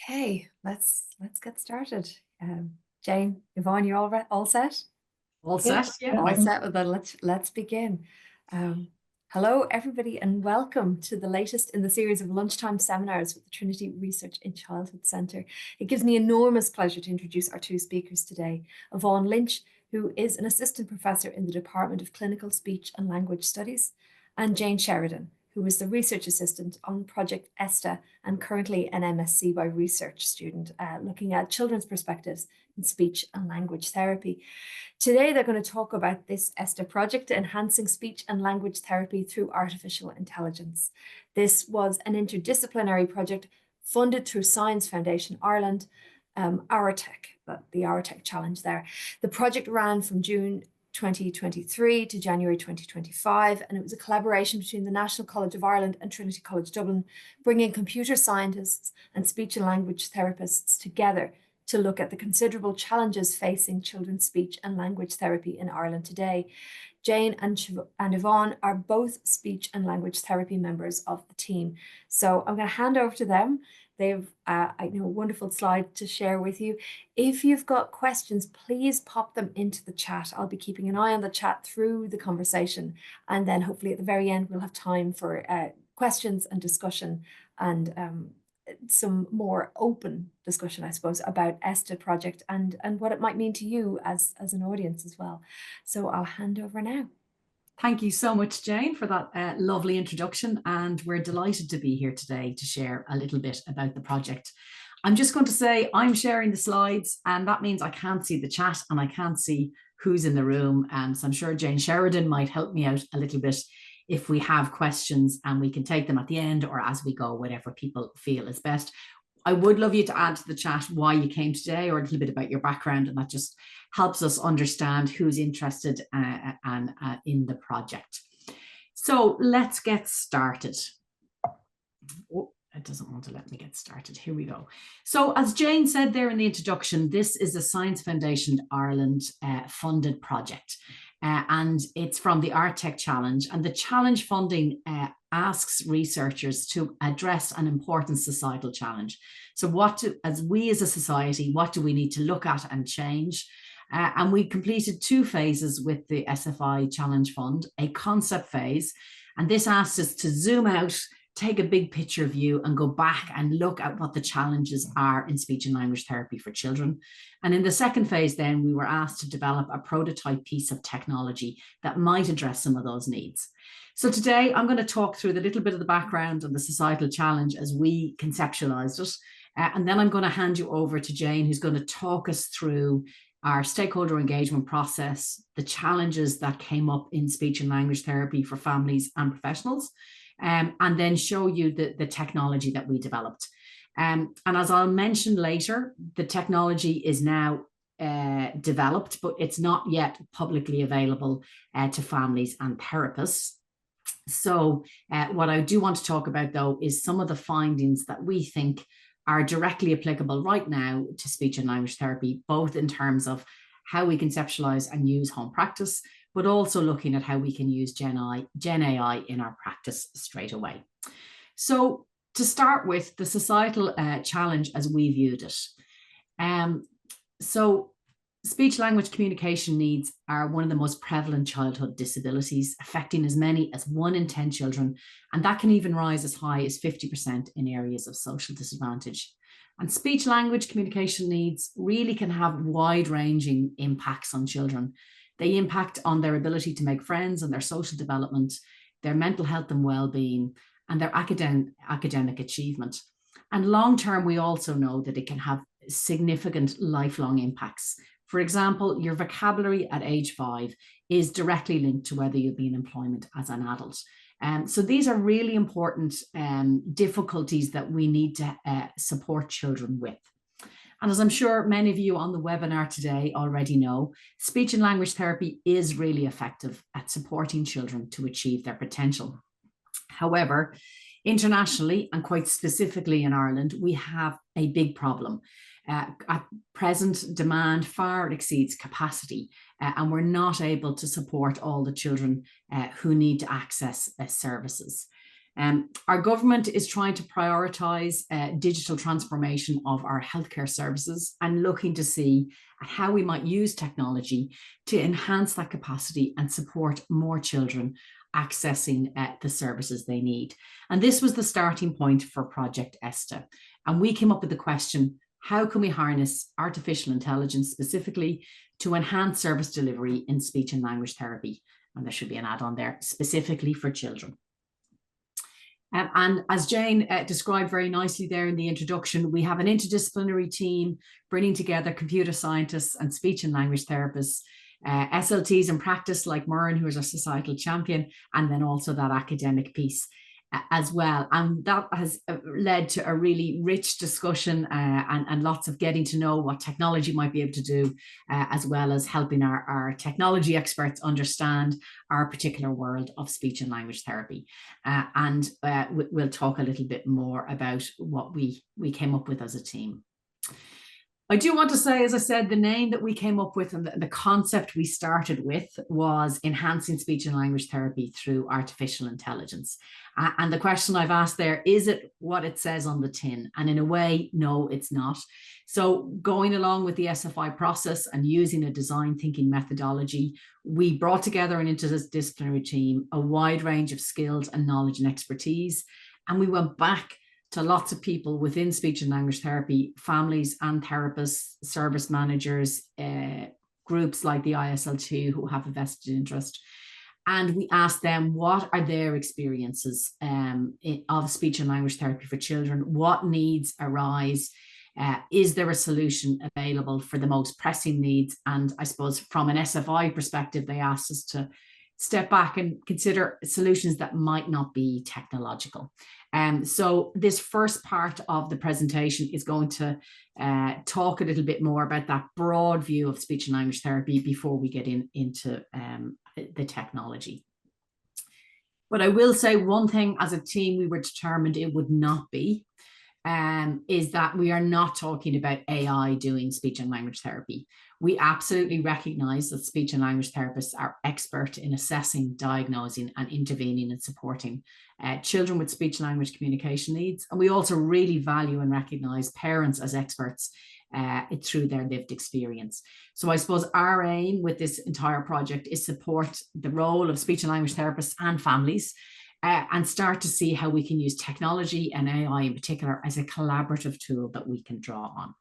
Okay, let's get started. Jane, Yvonne, you're all set? All Yeah. set? Yeah. All set with that. Let's begin. Um, Hello, everybody, and welcome to the latest in the series of lunchtime seminars with the Trinity Research in Childhood Centre. It gives me enormous pleasure to introduce our two speakers today, Yvonne Lynch, who is an assistant professor in the Department of Clinical Speech and Language Studies, and Jane Sheridan, who is the research assistant on Project ESTA and currently an MSc by research student looking at children's perspectives in speech and language therapy. Today, they're going to talk about this ESTA project, Enhancing Speech and Language Therapy Through Artificial Intelligence. This was an interdisciplinary project funded through Science Foundation Ireland, the OurTech challenge there. The project ran from June 2023 to January 2025, and it was a collaboration between the National College of Ireland and Trinity College Dublin, bringing computer scientists and speech and language therapists together to look at the considerable challenges facing children's speech and language therapy in Ireland today. Jane and Yvonne are both speech and language therapy members of the team. So I'm going to hand over to them. They've I know a wonderful slide to share with you. If you've got questions, please pop them into the chat. I'll be keeping an eye on the chat through the conversation. And then hopefully at the very end, we'll have time for questions and discussion and some more open discussion, I suppose, about ESTA project and what it might mean to you as an audience as well. So I'll hand over now. Thank you so much, Jane, for that lovely introduction. And we're delighted to be here today to share a little bit about the project. I'm just going to say I'm sharing the slides, and that means I can't see the chat and I can't see who's in the room. So I'm sure Jane Sheridan might help me out a little bit if we have questions, and we can take them at the end or as we go, whatever people feel is best. I would love you to add to the chat why you came today or a little bit about your background, and that just helps us understand who's interested in the project. So let's get started. Oh, it doesn't want to let me get started. Here we go. So as Jane said there in the introduction, this is a Science Foundation Ireland funded project. And it's from the OurTech Challenge. And the challenge funding asks researchers to address an important societal challenge. So as we as a society, what do we need to look at and change? And we completed 2 phases with the SFI Challenge Fund, a concept phase. And this asked us to zoom out, take a big picture view and go back and look at what the challenges are in speech and language therapy for children. And in the second phase, then we were asked to develop a prototype piece of technology that might address some of those needs. So today I'm going to talk through the little bit of the background and the societal challenge as we conceptualized it. And then I'm going to hand you over to Jane, who's going to talk us through our stakeholder engagement process, the challenges that came up in speech and language therapy for families and professionals, and then show you the technology that we developed. And as I'll mention later, the technology is now developed, but it's not yet publicly available to families and therapists. So what I do want to talk about, though, is some of the findings that we think are directly applicable right now to speech and language therapy, both in terms of how we conceptualize and use home practice, but also looking at how we can use Gen AI in our practice straight away. So to start with, the societal challenge as we viewed it. So speech language communication needs are one of the most prevalent childhood disabilities, affecting as many as 1 in 10 children, and that can even rise as high as 50% in areas of social disadvantage. And speech language communication needs really can have wide-ranging impacts on children. They impact on their ability to make friends and their social development, their mental health and well-being, and their academic achievement. And long-term, we also know that it can have significant lifelong impacts. For example, your vocabulary at age 5 is directly linked to whether you'll be in employment as an adult. So these are really important difficulties that we need to support children with. And as I'm sure many of you on the webinar today already know, speech and language therapy is really effective at supporting children to achieve their potential. However, internationally, and quite specifically in Ireland, we have a big problem. At present, demand far exceeds capacity, and we're not able to support all the children who need to access services. Our government is trying to prioritise digital transformation of our healthcare services and looking to see how we might use technology to enhance that capacity and support more children accessing the services they need. And this was the starting point for Project ESTA. And we came up with the question, how can we harness artificial intelligence specifically to enhance service delivery in speech and language therapy? And there should be an add-on there, specifically for children. And as Jane described very nicely there in the introduction, we have an interdisciplinary team bringing together computer scientists and speech and language therapists, SLTs in practice like Myrne, who is our societal champion, and then also that academic piece as well. And that has led to a really rich discussion and lots of getting to know what technology might be able to do, as well as helping our technology experts understand our particular world of speech and language therapy. We'll talk a little bit more about what we came up with as a team. I do want to say, as I said, the name that we came up with and the concept we started with was enhancing speech and language therapy through artificial intelligence. And the question I've asked there, is it what it says on the tin? And in a way, no, it's not. So going along with the SFI process and using a design thinking methodology, we brought together an interdisciplinary team, a wide range of skills and knowledge and expertise. And we went back to lots of people within speech and language therapy, families and therapists, service managers, groups like the ISL2 who have a vested interest. And we asked them, what are their experiences of speech and language therapy for children? What needs arise? Is there a solution available for the most pressing needs? And I suppose from an SFI perspective, they asked us to step back and consider solutions that might not be technological. So this first part of the presentation is going to talk a little bit more about that broad view of speech and language therapy before we get into the technology. But I will say one thing, as a team, we were determined it would not be, is that we are not talking about AI doing speech and language therapy. We absolutely recognize that speech and language therapists are expert in assessing, diagnosing, and intervening and supporting children with speech and language communication needs. And we also really value and recognize parents as experts through their lived experience. So I suppose our aim with this entire project is support the role of speech and language therapists and families, and start to see how we can use technology and AI in particular as a collaborative tool that we can draw on.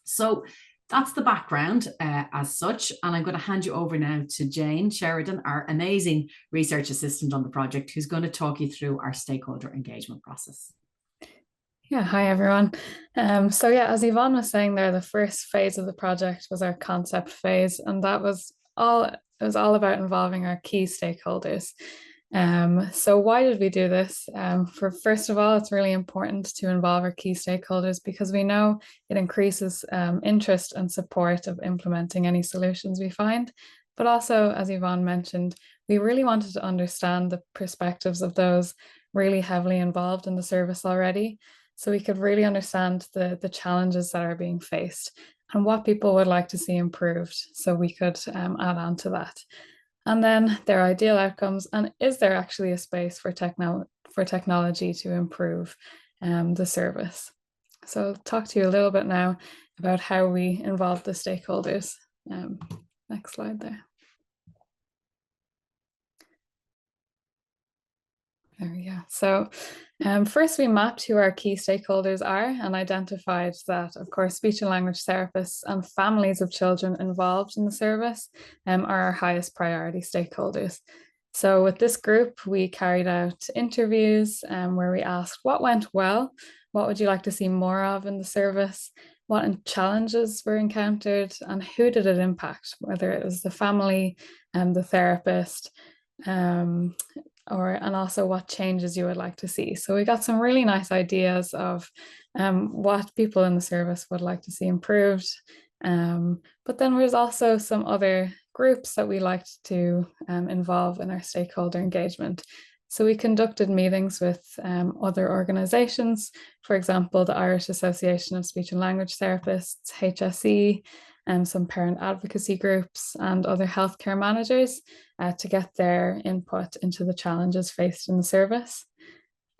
So that's the background as such. And I'm going to hand you over now to Jane Sheridan, our amazing research assistant on the project, who's going to talk you through our stakeholder engagement process. Yeah, hi everyone. So yeah, as Yvonne was saying there, the first phase of the project was our concept phase, and that was all about involving our key stakeholders. So why did we do this? First of all, it's really important to involve our key stakeholders because we know it increases interest and support of implementing any solutions we find. But also, as Yvonne mentioned, we really wanted to understand the perspectives of those really heavily involved in the service already, so we could really understand the challenges that are being faced and what people would like to see improved, so we could add on to that. And then their ideal outcomes, and is there actually a space for technology to improve the service? So I'll talk to you a little bit now about how we involve the stakeholders. Next slide there. There we go. So first we mapped who our key stakeholders are and identified that, of course, speech and language therapists and families of children involved in the service are our highest priority stakeholders. So with this group, we carried out interviews where we asked what went well, what would you like to see more of in the service, what challenges were encountered, and who did it impact, whether it was the family and the therapist, and also what changes you would like to see. So we got some really nice ideas of what people in the service would like to see improved. But then there's also some other groups that we liked to involve in our stakeholder engagement. So we conducted meetings with other organisations, for example, the Irish Association of Speech and Language Therapists, HSE, and some parent advocacy groups and other healthcare managers to get their input into the challenges faced in the service.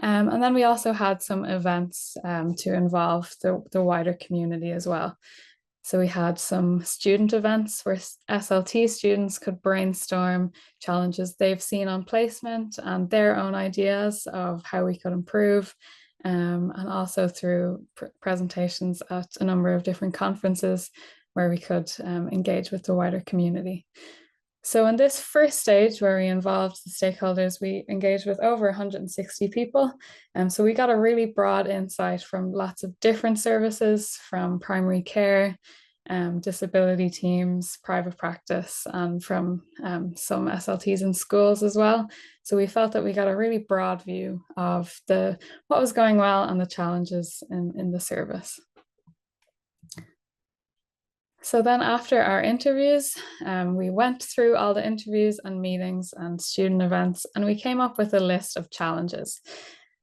And then we also had some events to involve the wider community as well. So we had some student events where SLT students could brainstorm challenges they've seen on placement and their own ideas of how we could improve, and also through presentations at a number of different conferences where we could engage with the wider community. So in this first stage where we involved the stakeholders, we engaged with over 160 people. And so we got a really broad insight from lots of different services, from primary care, disability teams, private practice, and from some SLTs in schools as well. So we felt that we got a really broad view of what was going well and the challenges in the service. So then after our interviews, we went through all the interviews and meetings and student events, and we came up with a list of challenges.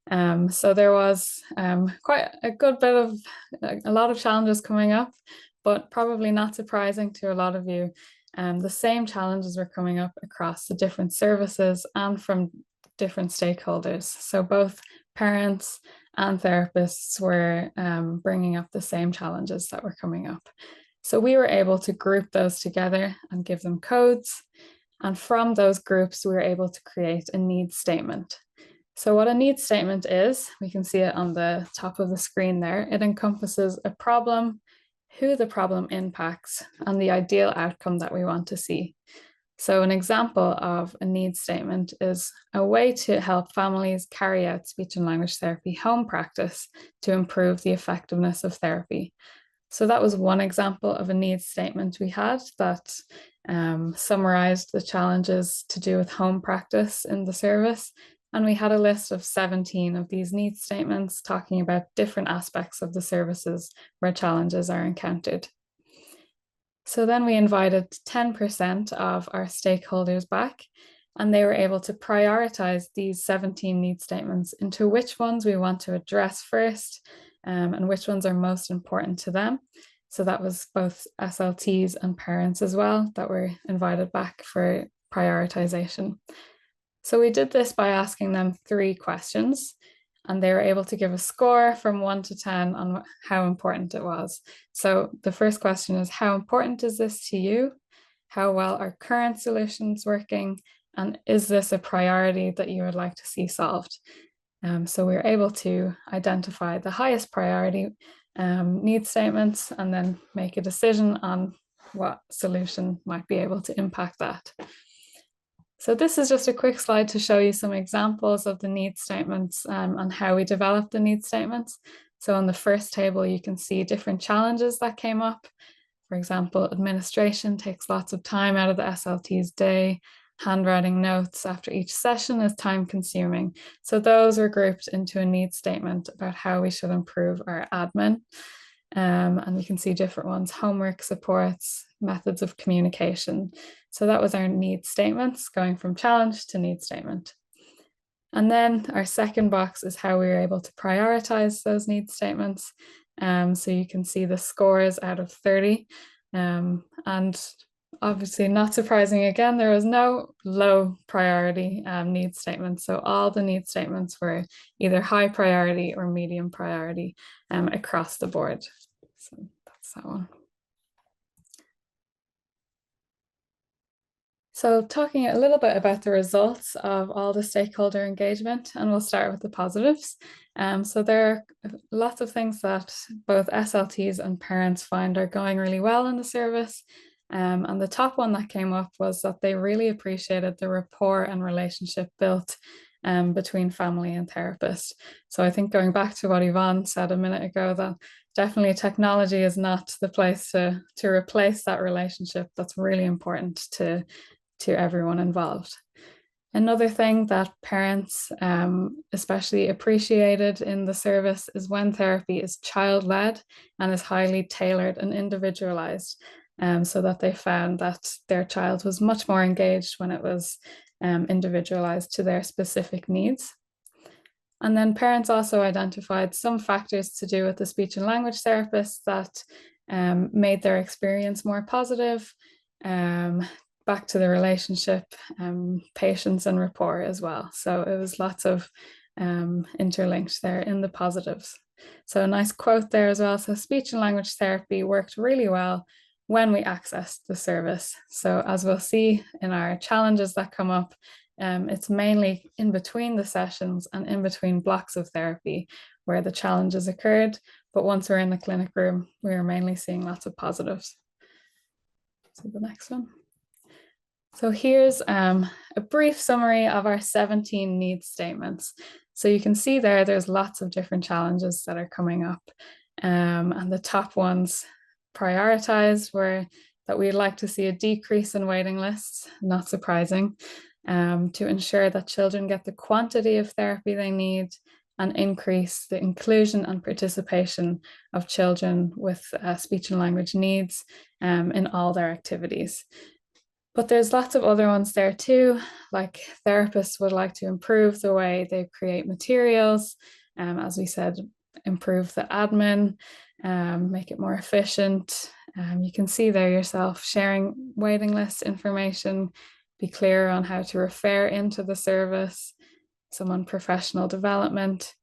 So there was quite a good bit of a lot of challenges coming up, but probably not surprising to a lot of you. The same challenges were coming up across the different services and from different stakeholders. So both parents and therapists were bringing up the same challenges that were coming up. So we were able to group those together and give them codes. And from those groups, we were able to create a needs statement. So what a needs statement is, we can see it on the top of the screen there. It encompasses a problem, who the problem impacts, and the ideal outcome that we want to see. So an example of a needs statement is a way to help families carry out speech and language therapy home practice to improve the effectiveness of therapy. So that was one example of a needs statement we had that summarized the challenges to do with home practice in the service. And we had a list of 17 of these needs statements talking about different aspects of the services where challenges are encountered. So then we invited 10% of our stakeholders back, and they were able to prioritize these 17 needs statements into which ones we want to address first, and which ones are most important to them. So that was both SLTs and parents as well that were invited back for prioritization. So we did this by asking them 3 questions, and they were able to give a score from 1 to 10 on how important it was. So the first question is, how important is this to you? How well are current solutions working? And is this a priority that you would like to see solved? So we were able to identify the highest priority need statements and then make a decision on what solution might be able to impact that. So this is just a quick slide to show you some examples of the need statements and how we developed the need statements. So on the first table, you can see different challenges that came up. For example, administration takes lots of time out of the SLT's day. Handwriting notes after each session is time consuming. So those were grouped into a needs statement about how we should improve our admin. And we can see different ones: homework supports, methods of communication. So that was our needs statements, going from challenge to need statement. And then our second box is how we were able to prioritize those needs statements. So you can see the scores out of 30. And obviously, not surprising again, there was no low priority needs statements. So all the needs statements were either high priority or medium priority across the board. So that's that one. So talking a little bit about the results of all the stakeholder engagement, and we'll start with the positives. So there are lots of things that both SLTs and parents find are going really well in the service. And the top one that came up was that they really appreciated the rapport and relationship built between family and therapist. So I think going back to what Yvonne said a minute ago, that definitely technology is not the place to replace that relationship. That's really important to everyone involved. Another thing that parents especially appreciated in the service is when therapy is child-led and is highly tailored and individualized. So that they found that their child was much more engaged when it was individualized to their specific needs. And then parents also identified some factors to do with the speech and language therapists that made their experience more positive, back to the relationship, patience and rapport as well. So it was lots of interlinked there in the positives. So a nice quote there as well. So speech and language therapy worked really well when we accessed the service. So as we'll see in our challenges that come up, it's mainly in between the sessions and in between blocks of therapy where the challenges occurred. But once we're in the clinic room, we were mainly seeing lots of positives. So the next one. So here's a brief summary of our 17 needs statements. So you can see there's lots of different challenges that are coming up. And the top ones prioritized were that we'd like to see a decrease in waiting lists, not surprising, to ensure that children get the quantity of therapy they need and increase the inclusion and participation of children with speech and language needs in all their activities. But there's lots of other ones there too, like therapists would like to improve the way they create materials, as we said, improve the admin, make it more efficient. You can see there yourself, sharing waiting list information, be clear on how to refer into the service, some on professional development.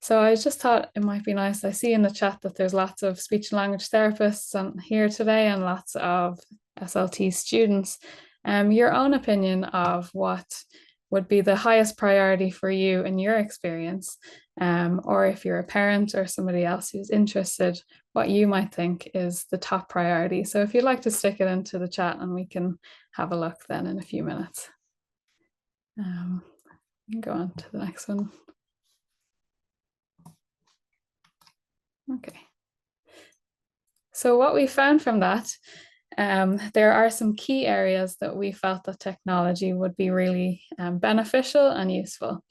So I just thought it might be nice. I see in the chat that there's lots of speech and language therapists here today and lots of SLT students. Your own opinion of what would be the highest priority for you in your experience, or if you're a parent or somebody else who's interested, what you might think is the top priority. So if you'd like to stick it into the chat and we can have a look then in a few minutes. We can go on to the next one. Okay. So what we found from that, there are some key areas that we felt that technology would be really beneficial and useful.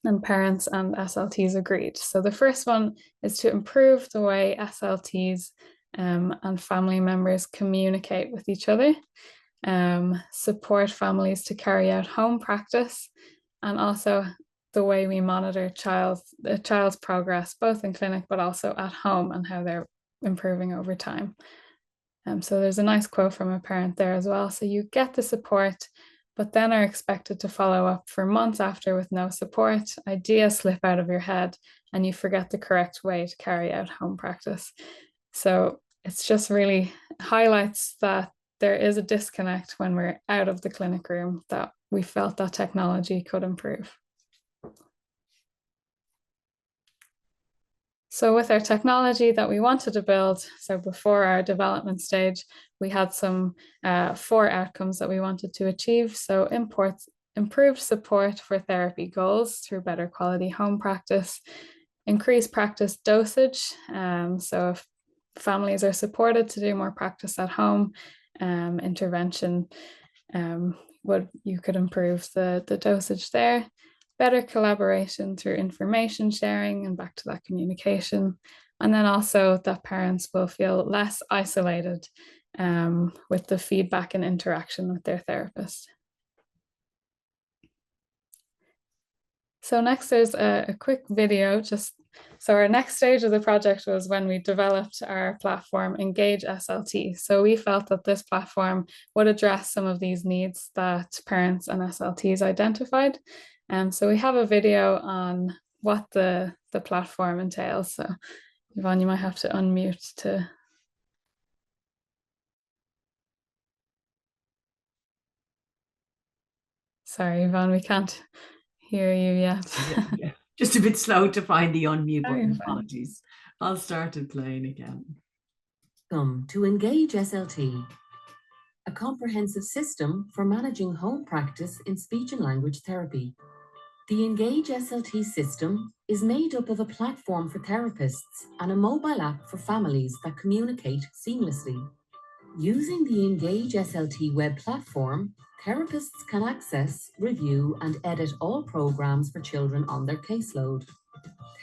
And parents and SLTs agreed. So the first one is to improve the way SLTs and family members communicate with each other, support families to carry out home practice, and also the way we monitor the child's progress, both in clinic but also at home, and how they're improving over time. So there's a nice quote from a parent there as well. So you get the support, but then are expected to follow up for months after with no support. Ideas slip out of your head and you forget the correct way to carry out home practice. So it's just really highlights that there is a disconnect when we're out of the clinic room that we felt that technology could improve. So with our technology that we wanted to build, so before our development stage, we had some 4 outcomes that we wanted to achieve. So improved support for therapy goals through better quality home practice, increased practice dosage. So if families are supported to do more practice at home, intervention, you could improve the dosage there. Better collaboration through information sharing and back to that communication. And then also that parents will feel less isolated with the feedback and interaction with their therapist. So next there's a quick video. So our next stage of the project was when we developed our platform, Engage SLT. So we felt that this platform would address some of these needs that parents and SLTs identified. So we have a video on what the platform entails. So Yvonne, you might have to unmute to. Sorry, Yvonne, we can't hear you yet. Yeah. Just a bit slow to find the unmute button. Apologies. I'll start it playing again. Welcome to Engage SLT, a comprehensive system for managing home practice in speech and language therapy. The Engage SLT system is made up of a platform for therapists and a mobile app for families that communicate seamlessly. Using the Engage SLT web platform, therapists can access, review, and edit all programs for children on their caseload.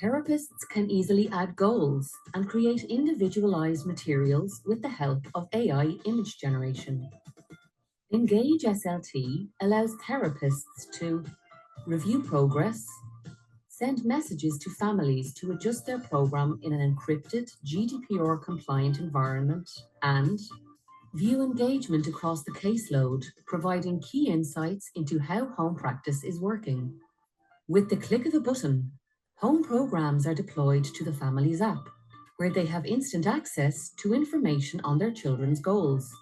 Therapists can easily add goals and create individualized materials with the help of AI image generation. Engage SLT allows therapists to review progress, send messages to families to adjust their program in an encrypted, GDPR-compliant environment, and view engagement across the caseload, providing key insights into how home practice is working. With the click of a button, home programs are deployed to the family's app, where they have instant access to information on their children's goals.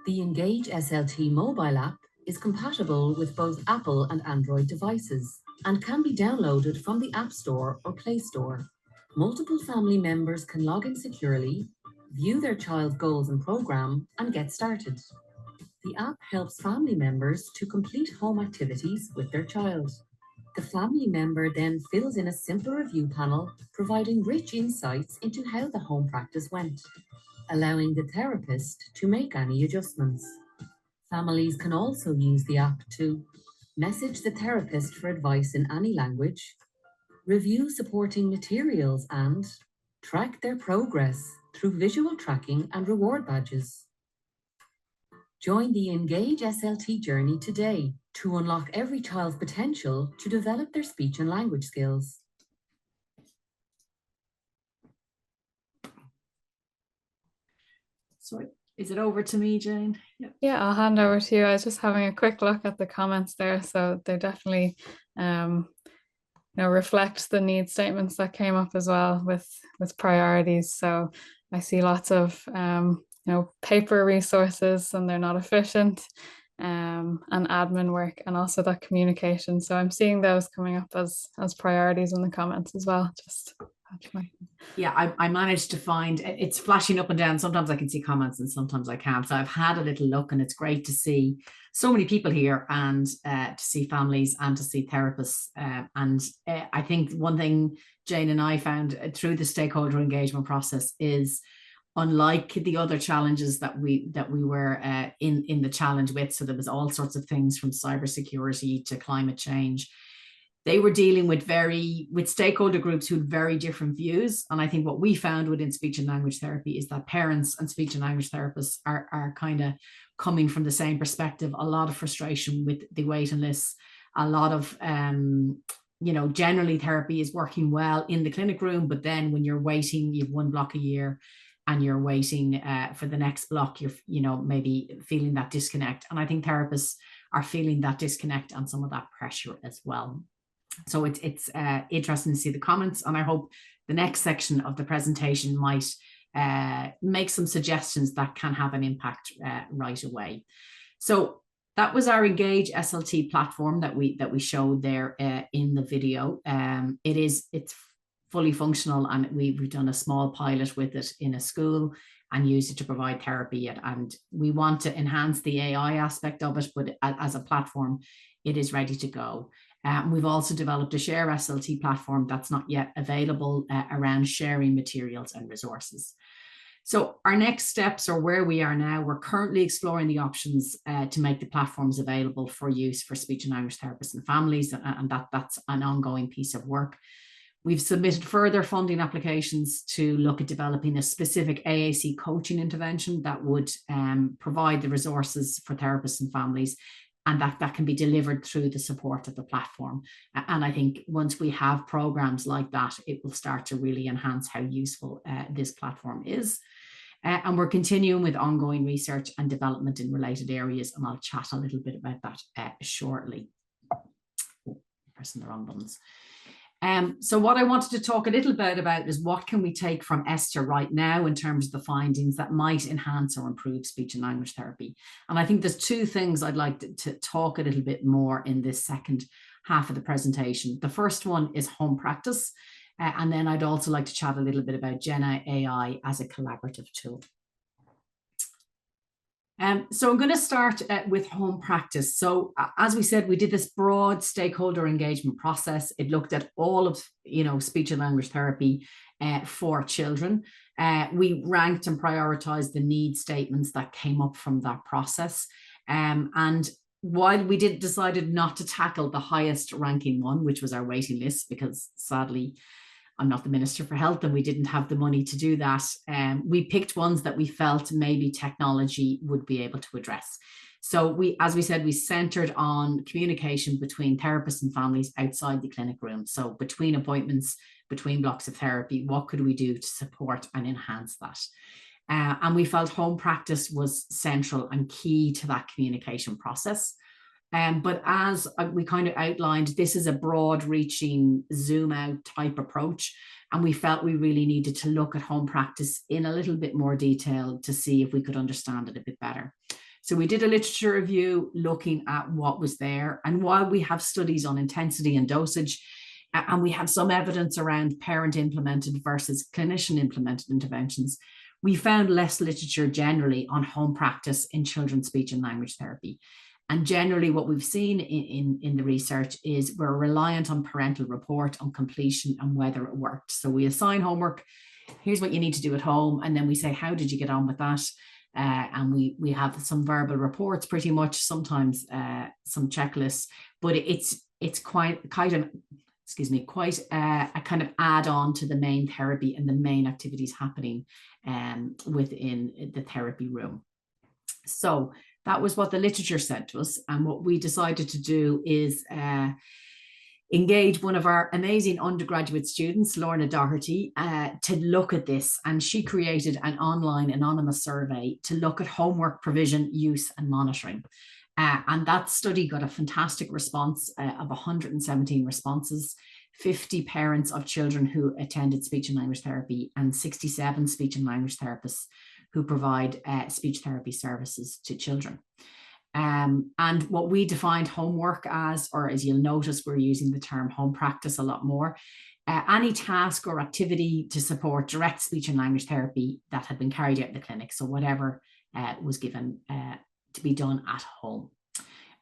The Engage SLT mobile app is compatible with both Apple and Android devices and can be downloaded from the App Store or Play Store. Multiple family members can log in securely, view their child's goals and program, and get started. The app helps family members to complete home activities with their child. The family member then fills in a simple review panel, providing rich insights into how the home practice went, allowing the therapist to make any adjustments. Families can also use the app to message the therapist for advice in any language, review supporting materials, and track their progress through visual tracking and reward badges. Join the Engage SLT journey today to unlock every child's potential to develop their speech and language skills. So is it over to me, Jane? Yeah, I'll hand over to you. I was just having a quick look at the comments there, so they definitely reflect the need statements that came up as well with priorities. So I see lots of paper resources and they're not efficient, and admin work, and also that communication. So I'm seeing those coming up as priorities in the comments as well. Yeah, I managed to find, it's flashing up and down. Sometimes I can see comments and sometimes I can't. So I've had a little look, and it's great to see so many people here, and to see families and to see therapists. I think one thing Jane and I found through the stakeholder engagement process is, unlike the other challenges that we were in the challenge with, so there was all sorts of things from cybersecurity to climate change, they were dealing with stakeholder groups who had very different views. And I think what we found within speech and language therapy is that parents and speech and language therapists are kind of coming from the same perspective. A lot of frustration with the waiting lists, a lot of generally therapy is working well in the clinic room, but then when you're waiting, you have one block a year and you're waiting for the next block, you're maybe feeling that disconnect. And I think therapists are feeling that disconnect and some of that pressure as well. So it's interesting to see the comments, and I hope the next section of the presentation might make some suggestions that can have an impact right away. So that was our Engage SLT platform that we showed there in the video. It's fully functional, and we've done a small pilot with it in a school and used it to provide therapy. And we want to enhance the AI aspect of it, but as a platform, it is ready to go. We've also developed a Share SLT platform that's not yet available around sharing materials and resources. So our next steps are where we are now. We're currently exploring the options to make the platforms available for use for speech and language therapists and families, and that's an ongoing piece of work. We've submitted further funding applications to look at developing a specific AAC coaching intervention that would provide the resources for therapists and families, and that can be delivered through the support of the platform. And I think once we have programs like that, it will start to really enhance how useful this platform is. And we're continuing with ongoing research and development in related areas, and I'll chat a little bit about that shortly. Pressing the wrong buttons. So what I wanted to talk a little bit about is what can we take from Esther right now in terms of the findings that might enhance or improve speech and language therapy. And I think there's two things I'd like to talk a little bit more in this second half of the presentation. The first one is home practice. And then I'd also like to chat a little bit about Gen AI as a collaborative tool. So I'm going to start with home practice. So as we said, we did this broad stakeholder engagement process. It looked at all of, speech and language therapy for children. We ranked and prioritized the need statements that came up from that process. And while we decided not to tackle the highest ranking one, which was our waiting list, because sadly, I'm not the Minister for Health and we didn't have the money to do that. We picked ones that we felt maybe technology would be able to address. So as we said, we centered on communication between therapists and families outside the clinic room. So between appointments, between blocks of therapy, what could we do to support and enhance that? And we felt home practice was central and key to that communication process. But as we kind of outlined, this is a broad reaching zoom out type approach. And we felt we really needed to look at home practice in a little bit more detail to see if we could understand it a bit better. So we did a literature review looking at what was there. And while we have studies on intensity and dosage, and we have some evidence around parent implemented versus clinician implemented interventions, we found less literature generally on home practice in children's speech and language therapy. And generally what we've seen in the research is we're reliant on parental report on completion and whether it worked. So we assign homework, here's what you need to do at home. And then we say, how did you get on with that? And we have some verbal reports pretty much, sometimes some checklists, but it's quite a kind of add on to the main therapy and the main activities happening within the therapy room. So that was what the literature said to us. And what we decided to do is engage one of our amazing undergraduate students, Lorna Doherty, to look at this. And she created an online anonymous survey to look at homework provision, use and monitoring. And that study got a fantastic response of 117 responses, 50 parents of children who attended speech and language therapy, and 67 speech and language therapists who provide speech therapy services to children. And what we defined homework as, or as you'll notice, we're using the term home practice a lot more, any task or activity to support direct speech and language therapy that had been carried out in the clinic. So whatever was given to be done at home.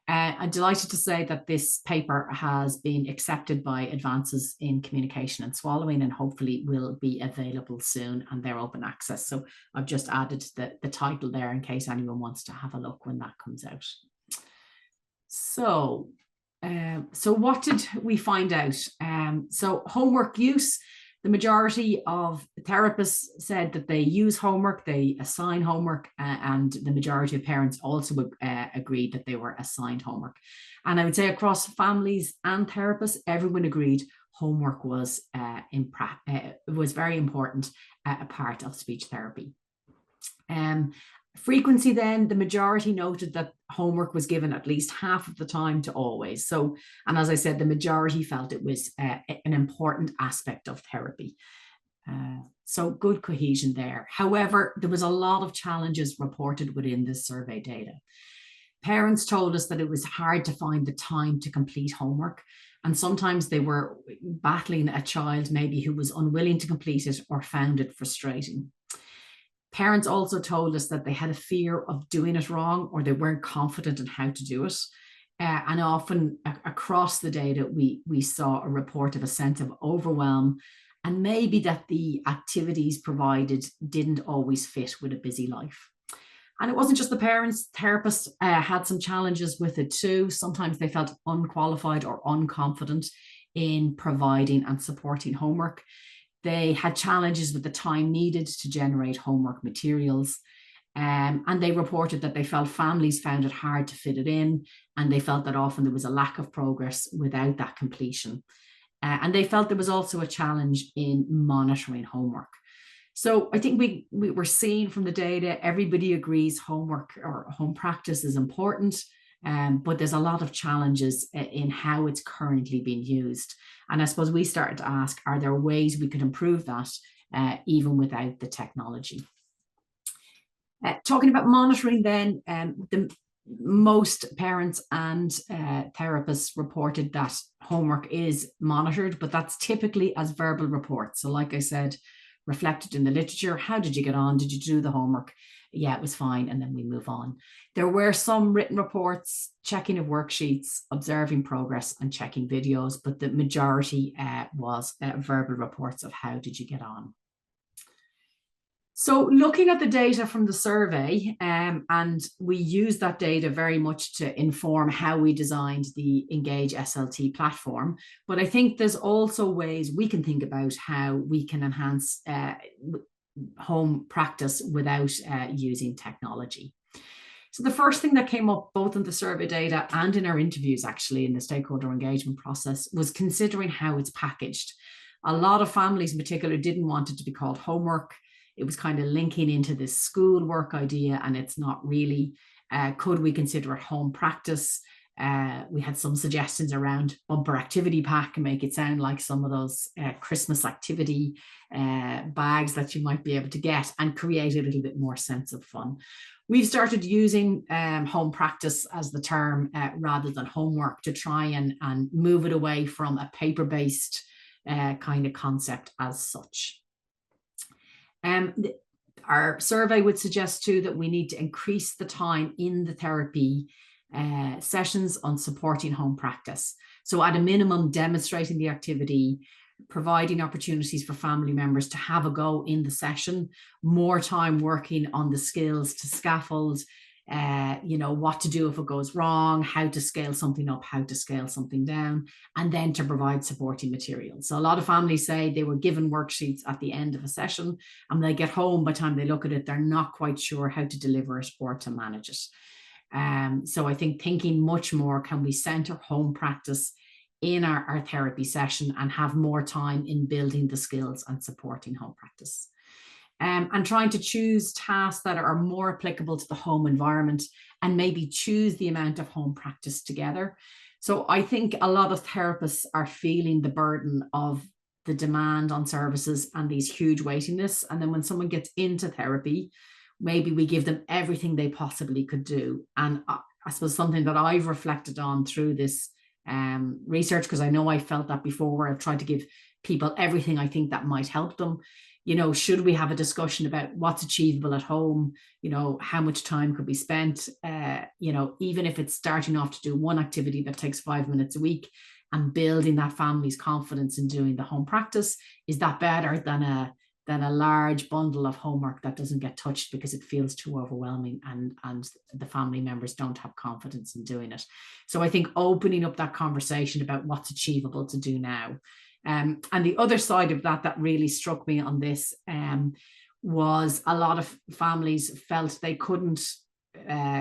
I'm delighted to say that this paper has been accepted by Advances in Communication and Swallowing, and hopefully will be available soon, and they're open access. So I've just added the title there in case anyone wants to have a look when that comes out. So what did we find out? So homework use, the majority of therapists said that they use homework, they assign homework, and the majority of parents also agreed that they were assigned homework. And I would say across families and therapists, everyone agreed homework was very important a part of speech therapy. Frequency then, the majority noted that homework was given at least half of the time to always. So, and as I said, the majority felt it was an important aspect of therapy. So good cohesion there. However, there was a lot of challenges reported within this survey data. Parents told us that it was hard to find the time to complete homework. And sometimes they were battling a child maybe who was unwilling to complete it or found it frustrating. Parents also told us that they had a fear of doing it wrong, or they weren't confident in how to do it. And often across the data, we saw a report of a sense of overwhelm, and maybe that the activities provided didn't always fit with a busy life. And it wasn't just the parents, therapists had some challenges with it too. Sometimes they felt unqualified or unconfident in providing and supporting homework. They had challenges with the time needed to generate homework materials. And they reported that they felt families found it hard to fit it in, and they felt that often there was a lack of progress without that completion. And they felt there was also a challenge in monitoring homework. So I think we were seeing from the data, everybody agrees homework or home practice is important. But there's a lot of challenges in how it's currently being used. And I suppose we started to ask, are there ways we could improve that even without the technology? Talking about monitoring then, most parents and therapists reported that homework is monitored, but that's typically as verbal reports. So like I said, reflected in the literature, how did you get on? Did you do the homework? Yeah, it was fine. And then we move on. There were some written reports, checking of worksheets, observing progress and checking videos, but the majority was verbal reports of how did you get on. So looking at the data from the survey, and we use that data very much to inform how we designed the Engage SLT platform. But I think there's also ways we can think about how we can enhance home practice without using technology. So the first thing that came up both in the survey data and in our interviews actually in the stakeholder engagement process was considering how it's packaged. A lot of families in particular didn't want it to be called homework. It was kind of linking into this school work idea, and it's not really, could we consider it home practice? We had some suggestions around bumper activity pack and make it sound like some of those Christmas activity bags that you might be able to get, and create a little bit more sense of fun. We've started using home practice as the term rather than homework, to try and move it away from a paper-based kind of concept as such. Our survey would suggest too that we need to increase the time in the therapy sessions on supporting home practice. So at a minimum, demonstrating the activity, providing opportunities for family members to have a go in the session, more time working on the skills to scaffold, what to do if it goes wrong, how to scale something up, how to scale something down, and then to provide supporting materials. So a lot of families say they were given worksheets at the end of a session, and when they get home, by the time they look at it, they're not quite sure how to deliver it or to manage it. So I think thinking much more, can we center home practice in our therapy session and have more time in building the skills and supporting home practice? And trying to choose tasks that are more applicable to the home environment, and maybe choose the amount of home practice together. So I think a lot of therapists are feeling the burden of the demand on services and these huge waiting lists. And then when someone gets into therapy, maybe we give them everything they possibly could do. And I suppose something that I've reflected on through this research, because I know I felt that before, where I've tried to give people everything I think that might help them. Should we have a discussion about what's achievable at home? How much time could be spent? Even if it's starting off to do one activity that takes 5 minutes a week, and building that family's confidence in doing the home practice, is that better than a large bundle of homework that doesn't get touched because it feels too overwhelming and the family members don't have confidence in doing it? So I think opening up that conversation about what's achievable to do now. And the other side of that really struck me on this was a lot of families felt they couldn't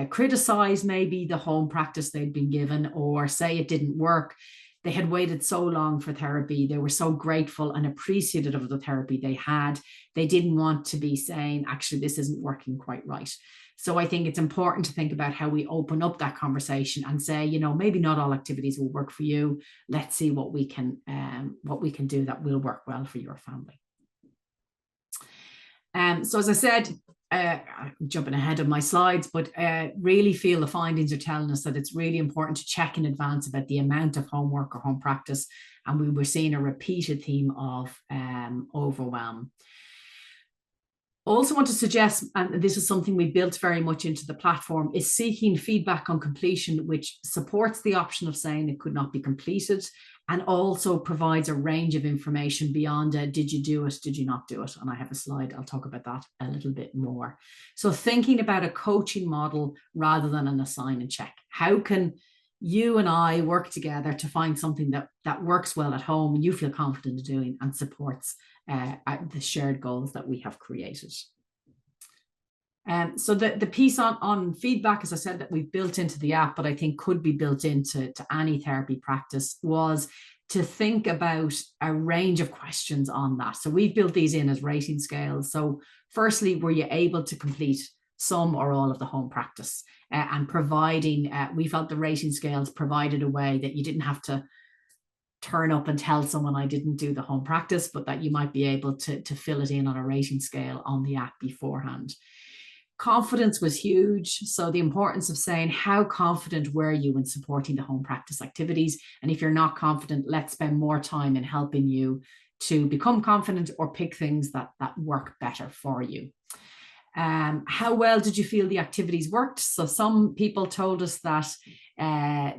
criticize maybe the home practice they'd been given, or say it didn't work. They had waited so long for therapy. They were so grateful and appreciative of the therapy they had. They didn't want to be saying, actually, this isn't working quite right. So I think it's important to think about how we open up that conversation and say, maybe not all activities will work for you. Let's see what we can do that will work well for your family. So as I said, I'm jumping ahead of my slides, but really feel the findings are telling us that it's really important to check in advance about the amount of homework or home practice. And we were seeing a repeated theme of overwhelm. Also want to suggest, and this is something we built very much into the platform, is seeking feedback on completion, which supports the option of saying it could not be completed, and also provides a range of information beyond did you do it, did you not do it? And I have a slide, I'll talk about that a little bit more. So thinking about a coaching model rather than an assign and check. How can you and I work together to find something that works well at home, you feel confident in doing, and supports the shared goals that we have created. So the piece on feedback, as I said, that we've built into the app, but I think could be built into any therapy practice, was to think about a range of questions on that. So we've built these in as rating scales. So firstly, were you able to complete some or all of the home practice? And providing, we felt the rating scales provided a way that you didn't have to turn up and tell someone I didn't do the home practice, but that you might be able to fill it in on a rating scale on the app beforehand. Confidence was huge. So the importance of saying, how confident were you in supporting the home practice activities? And if you're not confident, let's spend more time in helping you to become confident or pick things that work better for you. How well did you feel the activities worked? So some people told us that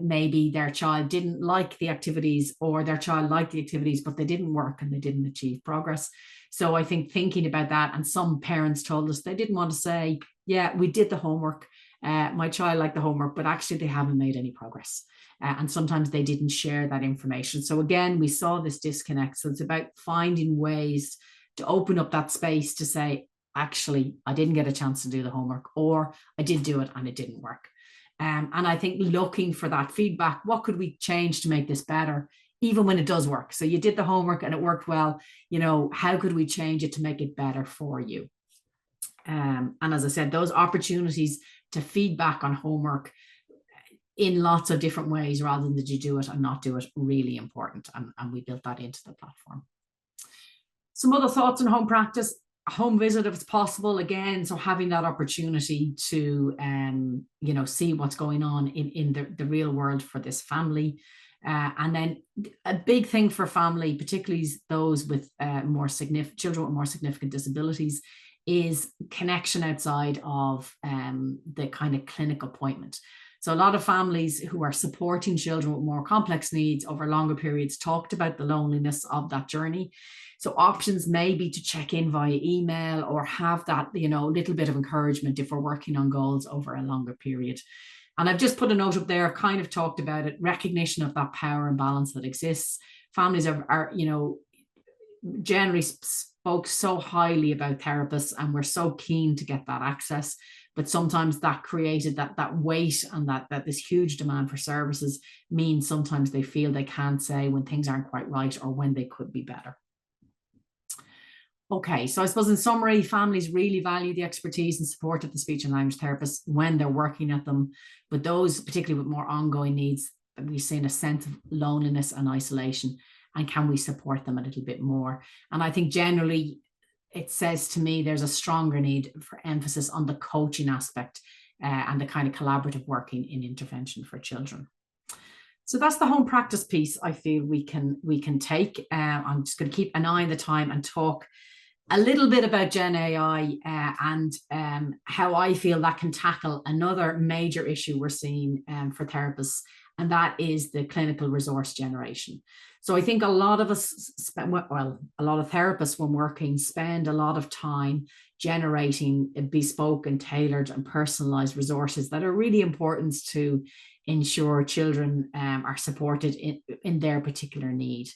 maybe their child didn't like the activities, or their child liked the activities, but they didn't work and they didn't achieve progress. So I think thinking about that, and some parents told us they didn't want to say, yeah, we did the homework, my child liked the homework, but actually they haven't made any progress. And sometimes they didn't share that information. So again, we saw this disconnect. So it's about finding ways to open up that space to say, actually, I didn't get a chance to do the homework, or I did do it and it didn't work. And I think looking for that feedback, what could we change to make this better, even when it does work? So you did the homework and it worked well, how could we change it to make it better for you? And as I said, those opportunities to feedback on homework, in lots of different ways rather than did you do it and not do it, really important. And we built that into the platform. Some other thoughts on home practice: home visit if it's possible, again, so having that opportunity to see what's going on in the real world for this family. And then a big thing for family, particularly those with children with more significant disabilities, is connection outside of the kind of clinic appointment. So a lot of families who are supporting children with more complex needs over longer periods talked about the loneliness of that journey. So options may be to check in via email or have that, little bit of encouragement if we're working on goals over a longer period. And I've just put a note up there, I've kind of talked about it, recognition of that power imbalance that exists. Families are generally spoke so highly about therapists, and we're so keen to get that access. But sometimes that created that weight, and that this huge demand for services means sometimes they feel they can't say when things aren't quite right or when they could be better. Okay, so I suppose in summary, families really value the expertise and support of the speech and language therapists when they're working at them. But those particularly with more ongoing needs, we've seen a sense of loneliness and isolation. And can we support them a little bit more? And I think generally it says to me there's a stronger need for emphasis on the coaching aspect and the kind of collaborative working in intervention for children. So that's the home practice piece I feel we can take. I'm just going to keep an eye on the time and talk a little bit about Gen AI and how I feel that can tackle another major issue we're seeing for therapists, and that is the clinical resource generation. So I think a lot of us a lot of therapists when working spend a lot of time generating bespoke and tailored and personalized resources that are really important to ensure children are supported in their particular need.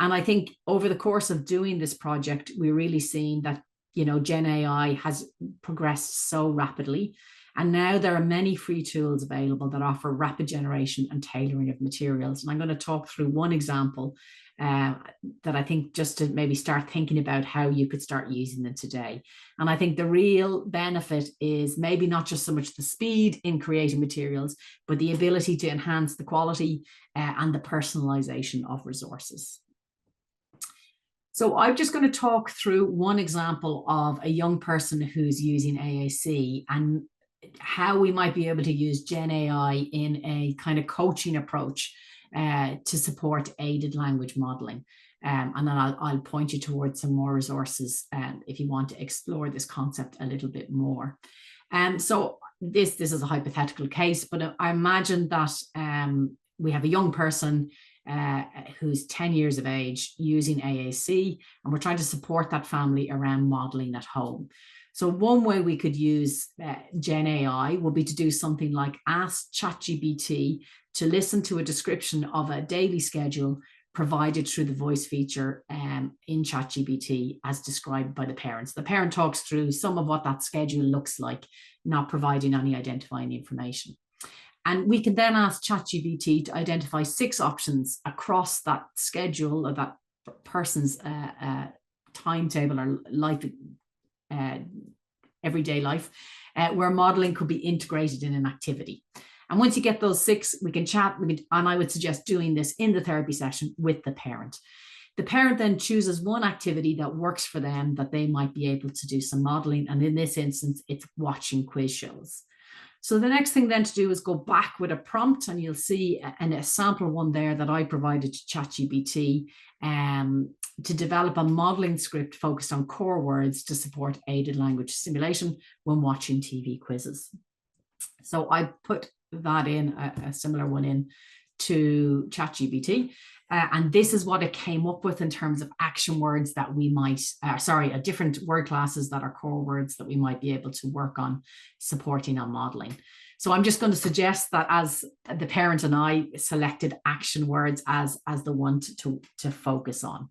And I think over the course of doing this project, we're really seeing that, Gen AI has progressed so rapidly. And now there are many free tools available that offer rapid generation and tailoring of materials. And I'm going to talk through one example that I think just to maybe start thinking about how you could start using them today. And I think the real benefit is maybe not just so much the speed in creating materials, but the ability to enhance the quality and the personalization of resources. So I'm just going to talk through one example of a young person who's using AAC and how we might be able to use Gen AI in a kind of coaching approach to support aided language modeling. And then I'll point you towards some more resources if you want to explore this concept a little bit more. So this is a hypothetical case, but I imagine that we have a young person who's 10 years of age using AAC, and we're trying to support that family around modeling at home. So one way we could use Gen AI would be to do something like ask ChatGPT to listen to a description of a daily schedule provided through the voice feature in ChatGPT as described by the parents. The parent talks through some of what that schedule looks like, not providing any identifying information. And we can then ask ChatGPT to identify 6 options across that schedule or that person's timetable or life, everyday life, where modeling could be integrated in an activity. And once you get those 6, we can chat, and I would suggest doing this in the therapy session with the parent. The parent then chooses one activity that works for them that they might be able to do some modeling. And in this instance, it's watching quiz shows. So the next thing then to do is go back with a prompt, and you'll see a sample one there that I provided to ChatGPT to develop a modeling script focused on core words to support aided language simulation when watching TV quizzes. So I put that in, a similar one in to ChatGPT. And this is what it came up with in terms of action words that we might, different word classes that are core words that we might be able to work on supporting on modeling. So I'm just going to suggest that as the parent and I selected action words as the one to focus on.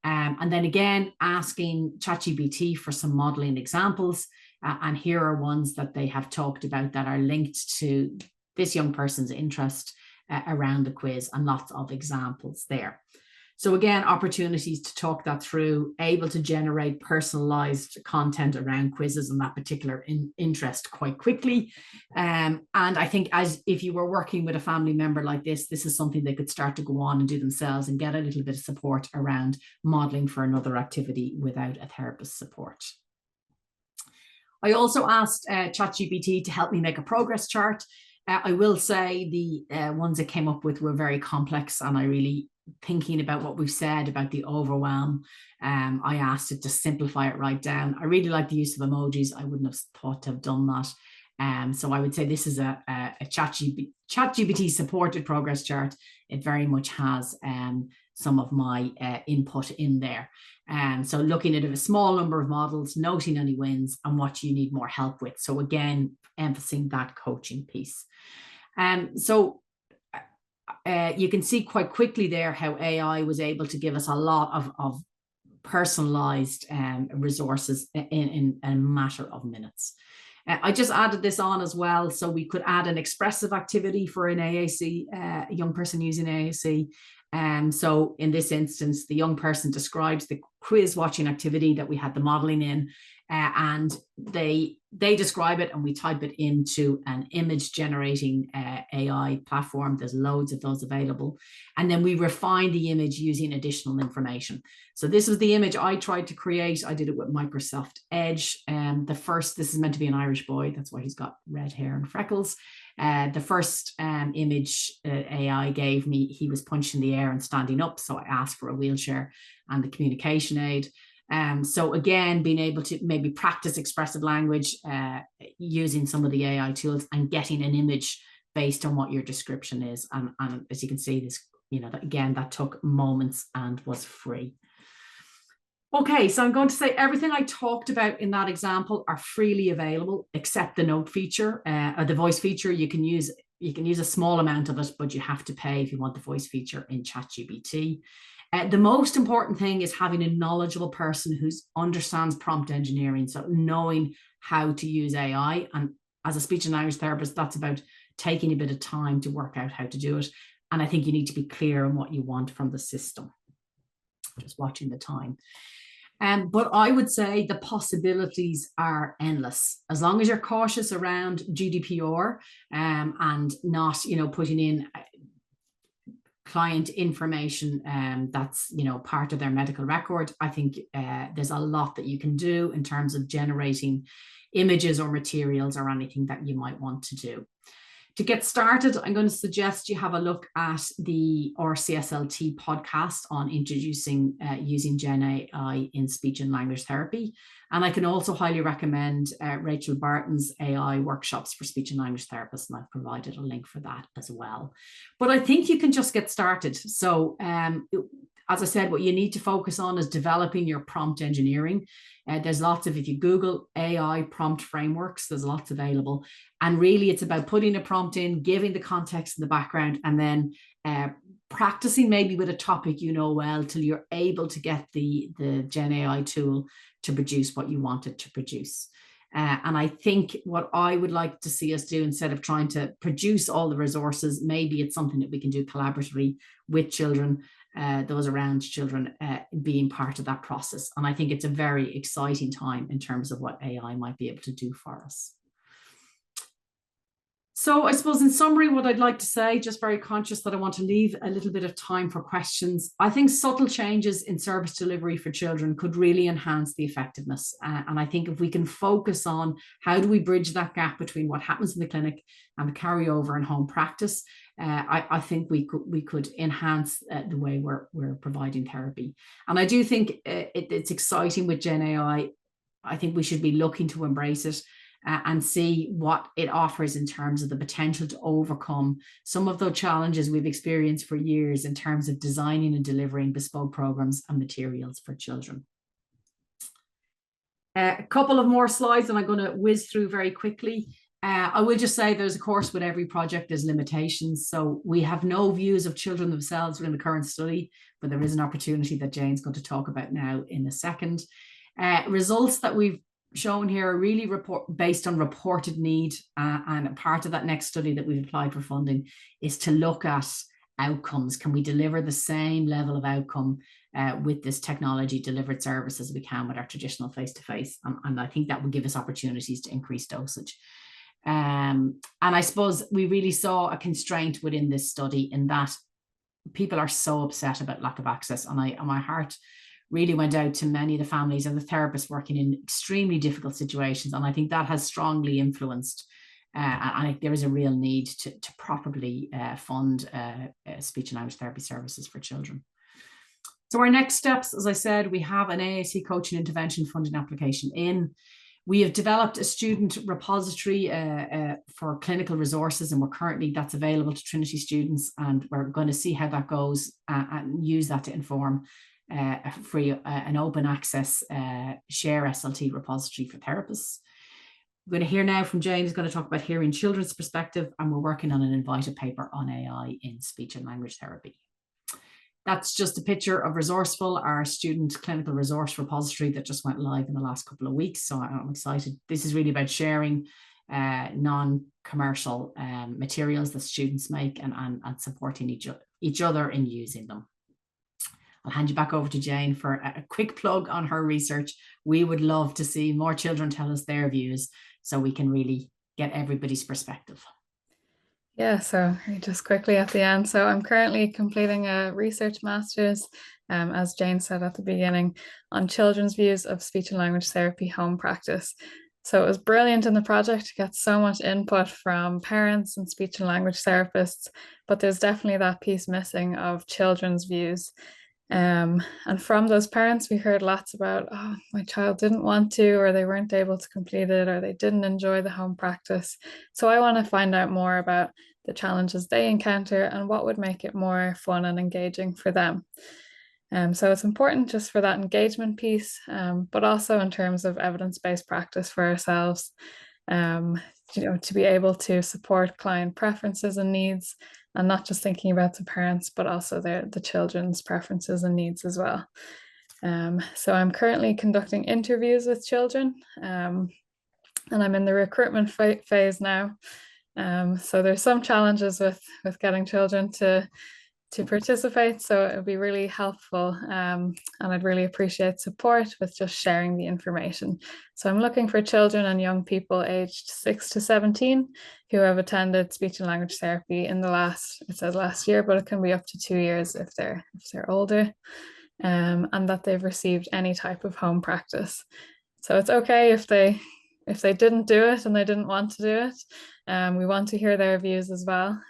And then again, asking ChatGPT for some modeling examples. And here are ones that they have talked about that are linked to this young person's interest around the quiz, and lots of examples there. So again, opportunities to talk that through, able to generate personalized content around quizzes and that particular interest quite quickly. And I think as if you were working with a family member like this is something they could start to go on and do themselves and get a little bit of support around modeling for another activity without a therapist's support. I also asked ChatGPT to help me make a progress chart. I will say the ones it came up with were very complex, and I really, thinking about what we've said about the overwhelm, I asked it to simplify it right down. I really like the use of emojis. I wouldn't have thought to have done that. So I would say this is a ChatGPT supported progress chart. It very much has some of my input in there. So looking at a small number of models, noting any wins and what you need more help with. So again, emphasizing that coaching piece. So you can see quite quickly there how AI was able to give us a lot of personalized resources in a matter of minutes. I just added this on as well, so we could add an expressive activity for an AAC, a young person using AAC. So in this instance, the young person describes the quiz watching activity that we had the modeling in, and they describe it, and we type it into an image generating AI platform. There's loads of those available. And then we refine the image using additional information. So this was the image I tried to create. I did it with Microsoft Edge. This is meant to be an Irish boy. That's why he's got red hair and freckles. The first image AI gave me, he was punched in the air and standing up. So I asked for a wheelchair and the communication aid. So again, being able to maybe practice expressive language using some of the AI tools and getting an image based on what your description is. And as you can see, this, again, that took moments and was free. Okay, so I'm going to say everything I talked about in that example are freely available, except the note feature or the voice feature. You can use a small amount of it, but you have to pay if you want the voice feature in ChatGPT. The most important thing is having a knowledgeable person who understands prompt engineering, so knowing how to use AI. And as a speech and language therapist, that's about taking a bit of time to work out how to do it. And I think you need to be clear on what you want from the system. Just watching the time. But I would say the possibilities are endless, as long as you're cautious around GDPR and not, putting in client information that's, part of their medical record. I think there's a lot that you can do in terms of generating images or materials or anything that you might want to do. To get started, I'm going to suggest you have a look at the RCSLT podcast on introducing using Gen AI in speech and language therapy. And I can also highly recommend Rachel Barton's AI workshops for speech and language therapists, and I've provided a link for that as well. But I think you can just get started. So as I said, what you need to focus on is developing your prompt engineering. There's lots of, if you Google AI prompt frameworks, there's lots available. And really it's about putting a prompt in, giving the context in the background, and then practicing maybe with a topic well till you're able to get the Gen AI tool to produce what you want it to produce. And I think what I would like to see us do, instead of trying to produce all the resources, maybe it's something that we can do collaboratively with children, those around children being part of that process. And I think it's a very exciting time in terms of what AI might be able to do for us. So I suppose in summary, what I'd like to say, just very conscious that I want to leave a little bit of time for questions. I think subtle changes in service delivery for children could really enhance the effectiveness. And I think if we can focus on how do we bridge that gap between what happens in the clinic and the carryover and home practice, I think we could enhance the way we're providing therapy. And I do think it's exciting with Gen AI. I think we should be looking to embrace it and see what it offers in terms of the potential to overcome some of the challenges we've experienced for years in terms of designing and delivering bespoke programs and materials for children. A couple of more slides and I'm going to whiz through very quickly. I will just say there's, of course, with every project, there's limitations. So we have no views of children themselves within the current study, but there is an opportunity that Jane's going to talk about now in a second. Results that we've shown here are really based on reported need, and a part of that next study that we've applied for funding is to look at outcomes? Can we deliver the same level of outcome with this technology delivered service as we can with our traditional face-to-face? And I think that will give us opportunities to increase dosage. And I suppose we really saw a constraint within this study in that people are so upset about lack of access. And my heart really went out to many of the families and the therapists working in extremely difficult situations. And I think that has strongly influenced, and there is a real need to properly fund speech and language therapy services for children. So our next steps, as I said, we have an AAC coaching intervention funding application in. We have developed a student repository for clinical resources, and that's available to Trinity students, and we're going to see how that goes and use that to inform a free, an open access share SLT repository for therapists. We're going to hear now from Jane, who's going to talk about hearing children's perspective, and we're working on an invited paper on AI in speech and language therapy. That's just a picture of Resourceful, our student clinical resource repository that just went live in the last couple of weeks. So I'm excited. This is really about sharing non-commercial materials that students make and supporting each other in using them. I'll hand you back over to Jane for a quick plug on her research. We would love to see more children tell us their views so we can really get everybody's perspective. Yeah, so just quickly at the end. So I'm currently completing a research master's, as Jane said at the beginning, on children's views of speech and language therapy home practice. So it was brilliant in the project to get so much input from parents and speech and language therapists, but there's definitely that piece missing of children's views. And from those parents, we heard lots about, oh, my child didn't want to, or they weren't able to complete it, or they didn't enjoy the home practice. So I want to find out more about the challenges they encounter and what would make it more fun and engaging for them. So it's important just for that engagement piece, but also in terms of evidence-based practice for ourselves, to be able to support client preferences and needs, and not just thinking about the parents, but also the children's preferences and needs as well. So I'm currently conducting interviews with children, and I'm in the recruitment phase now. So there's some challenges with getting children to participate, so it would be really helpful, and I'd really appreciate support with just sharing the information. So I'm looking for children and young people aged 6 to 17 who have attended speech and language therapy in it says last year, but it can be up to 2 years if they're older, and that they've received any type of home practice. So it's okay if they didn't do it and they didn't want to do it. We want to hear their views as well,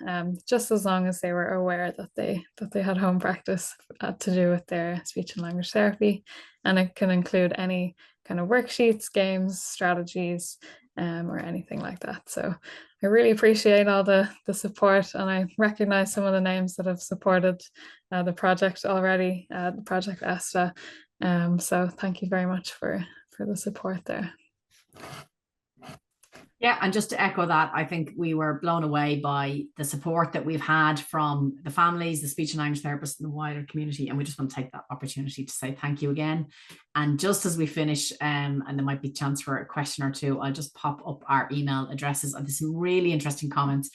just as long as they were aware that they had home practice to do with their speech and language therapy. And it can include any kind of worksheets, games, strategies, or anything like that. So I really appreciate all the support, and I recognize some of the names that have supported the project already, the Project ESTA. So thank you very much for the support there. Yeah, and just to echo that, I think we were blown away by the support that we've had from the families, the speech and language therapists, and the wider community. And we just want to take that opportunity to say thank you again. And just as we finish, and there might be a chance for a question or two, I'll just pop up our email addresses. And there's some really interesting comments.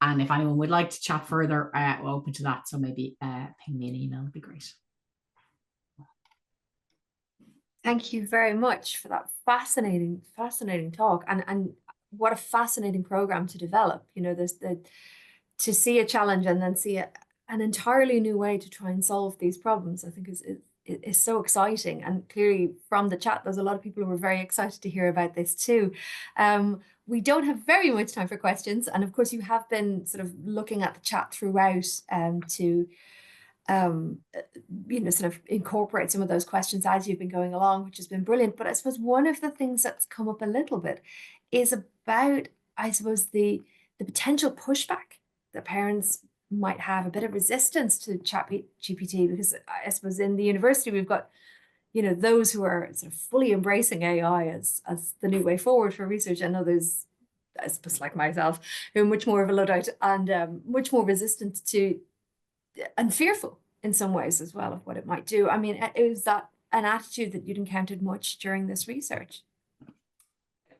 And if anyone would like to chat further, we're open to that. So maybe ping me an email, would be great. Thank you very much for that fascinating talk, and what a fascinating program to develop. There's to see a challenge and then see an entirely new way to try and solve these problems, I think is so exciting. And clearly from the chat, there's a lot of people who were very excited to hear about this too. We don't have very much time for questions, and of course you have been sort of looking at the chat throughout to sort of incorporate some of those questions as you've been going along, which has been brilliant. But I suppose one of the things that's come up a little bit is about, I suppose, the potential pushback that parents might have, a bit of resistance to ChatGPT, because I suppose in the university we've got, those who are sort of fully embracing AI as the new way forward for research, and others, I suppose, like myself, who are much more of a Luddite and much more resistant to and fearful in some ways as well of what it might do. I mean, is that an attitude that you'd encountered much during this research?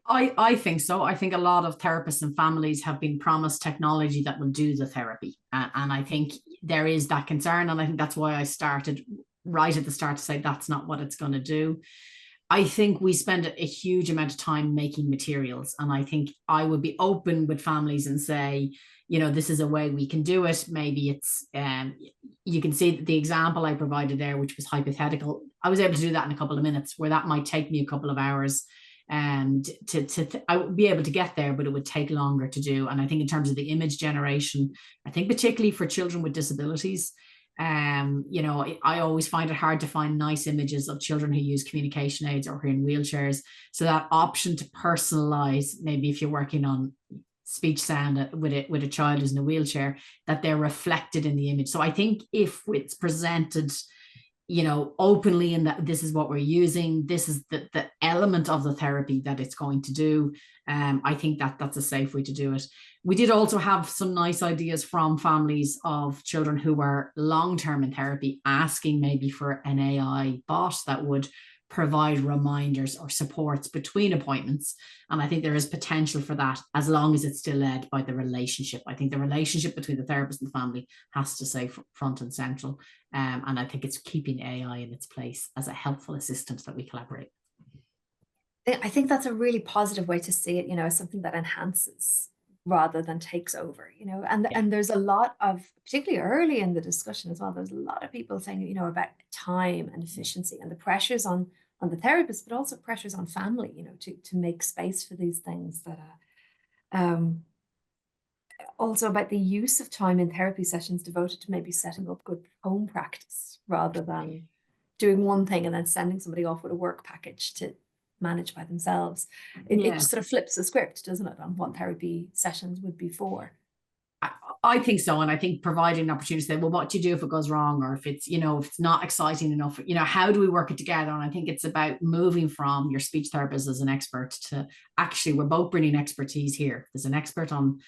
I think so. I think a lot of therapists and families have been promised technology that will do the therapy. And I think there is that concern. And I think that's why I started right at the start to say that's not what it's going to do. I think we spend a huge amount of time making materials, and I think I would be open with families and say, this is a way we can do it. Maybe it's, you can see the example I provided there, which was hypothetical. I was able to do that in a couple of minutes, where that might take me a couple of hours. And I would be able to get there, but it would take longer to do. And I think in terms of the image generation, I think particularly for children with disabilities, I always find it hard to find nice images of children who use communication aids or who are in wheelchairs. So that option to personalize, maybe if you're working on speech sound with a child who's in a wheelchair, that they're reflected in the image. So I think if it's presented, openly, and that this is what we're using, this is the element of the therapy that it's going to do, I think that's a safe way to do it. We did also have some nice ideas from families of children who were long-term in therapy, asking maybe for an AI bot that would provide reminders or supports between appointments. And I think there is potential for that, as long as it's still led by the relationship. I think the relationship between the therapist and the family has to stay front and central. And I think it's keeping AI in its place as a helpful assistant that we collaborate. I think that's a really positive way to see it, as something that enhances rather than takes over, and there's a lot of, particularly early in the discussion as well, there's a lot of people saying, about time and efficiency and the pressures on the therapist, but also pressures on family, to make space for these things that also about the use of time in therapy sessions devoted to maybe setting up good home practice rather than doing one thing and then sending somebody off with a work package to manage by themselves. It sort of flips the script, doesn't it, on what therapy sessions would be for. I think so. And I think providing an opportunity to say, well, what do you do if it goes wrong? Or if it's, if it's not exciting enough, how do we work it together? And I think it's about moving from your speech therapist as an expert to actually, we're both bringing expertise here. There's an expert on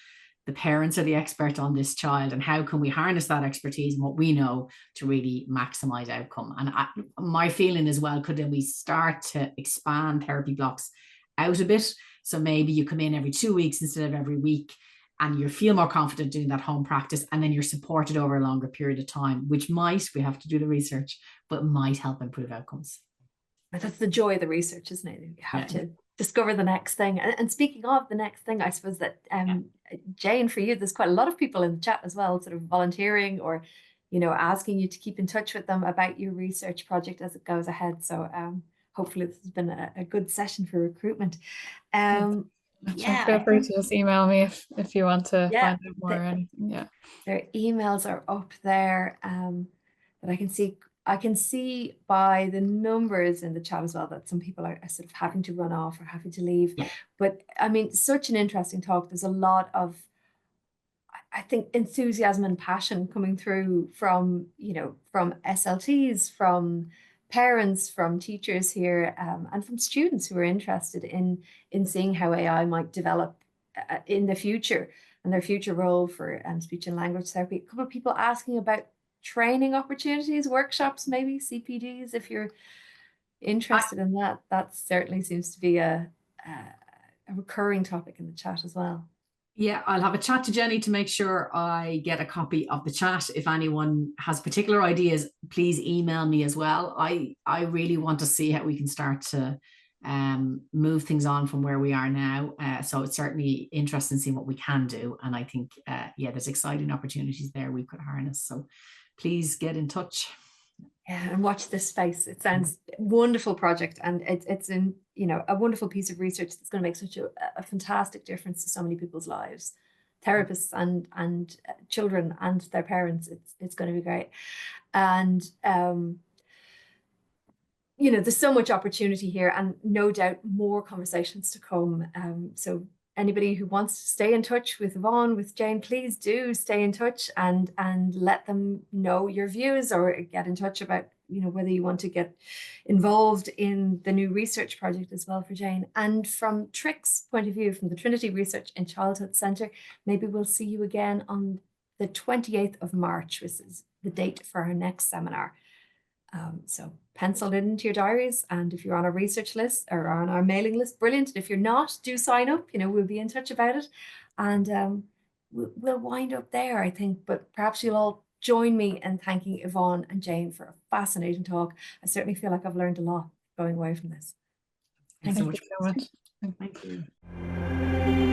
the parents, are the expert on this child, and how can we harness that expertise and what we know to really maximize outcome. And my feeling as well, could then we start to expand therapy blocks out a bit? So maybe you come in every 2 weeks instead of every week, and you feel more confident doing that home practice, and then you're supported over a longer period of time, which might, we have to do the research, but might help improve outcomes. But that's the joy of the research, isn't it? You have to discover the next thing. And speaking of the next thing, I suppose that Jane, for you, there's quite a lot of people in the chat as well, sort of volunteering or, asking you to keep in touch with them about your research project as it goes ahead. So hopefully this has been a good session for recruitment. Feel free to just email me if you want to find out more or anything. Their emails are up there that I can see. I can see by the numbers in the chat as well that some people are sort of having to run off or having to leave. But I mean, such an interesting talk. There's a lot of, I think, enthusiasm and passion coming through from, from SLTs, from parents, from teachers here, and from students who are interested in seeing how AI might develop in the future and their future role for speech and language therapy. A couple of people asking about training opportunities, workshops, maybe CPDs, if you're interested in that. That certainly seems to be a recurring topic in the chat as well. Yeah, I'll have a chat to Jenny to make sure I get a copy of the chat. If anyone has particular ideas, please email me as well. I really want to see how we can start to move things on from where we are now. So it's certainly interesting seeing what we can do. And I think, there's exciting opportunities there we could harness. So please get in touch. Yeah, and watch this space. It sounds a wonderful project, and it's in a wonderful piece of research that's going to make such a fantastic difference to so many people's lives, therapists and children and their parents. It's going to be great, and there's so much opportunity here, and no doubt more conversations to come. So anybody who wants to stay in touch with Yvonne, with Jane, please do stay in touch and let them know your views, or get in touch about, whether you want to get involved in the new research project as well for Jane. And from Tric's point of view, from the Trinity Research in Childhood Centre, maybe we'll see you again on the 28th of March, which is the date for our next seminar. So pencil it into your diaries, and if you're on a research list or on our mailing list, brilliant. If you're not, do sign up. We'll be in touch about it, and we'll wind up there, I think. But perhaps you'll all join me in thanking Yvonne and Jane for a fascinating talk. I certainly feel like I've learned a lot going away from this. Thanks so Thank much. you so much. Thank you.